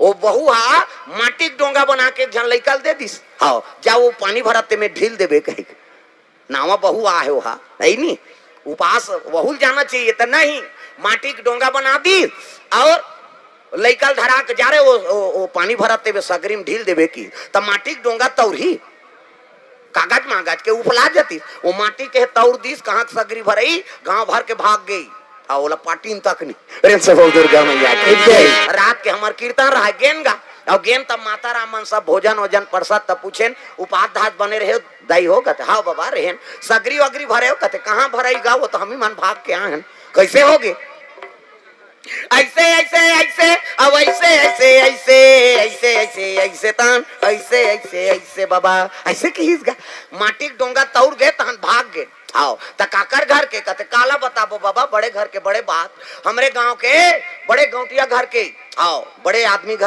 वो बहू हा माटी के डोंगा बना के जन लइकल दे दिस। हाँ जा वो पानी भरते में ढील देबे कहे नावा बहू आ है हा नहीं उपास बहुल जाना चाहिए तो नहीं माटी के डोंगा बना दी और लइकल धरा के जा रहे वो पानी भरते हुए सगरी में ढील देवे की तब माटी के डोंगा तौरी कागज मागज के उपला जाती वो माटी के तौर दिस कहाँ सगरी भरई गांव भर के भाग गई और पाटीन तक नहीं दुर्गा मैया रात के हमार कीर्तन रहा गेन गा और गेन तब माता रामन सब भोजन वोजन प्रसाद तब पूछेन उपाध्याय बने रहे दाई हो कहते हाँ बाबा रहेन सगरी वगरी भरे हो कहते कहाँ भरई गा वो तो हम ही मन भाग के आए कैसे होगे ऐसे ऐसे ऐसे अब ऐसे ऐसे ऐसे ऐसे ऐसे ऐसे तन ऐसे ऐसे ऐसे बाबा ऐसे कीसगा माटी के डोंगा तौर गए तहन भाग गए आओ त काकर घर के कहते काला बताबो बाबा बड़े घर के बड़े बात हमरे गांव के बड़े गौटिया घर के आओ बड़े आदमी घर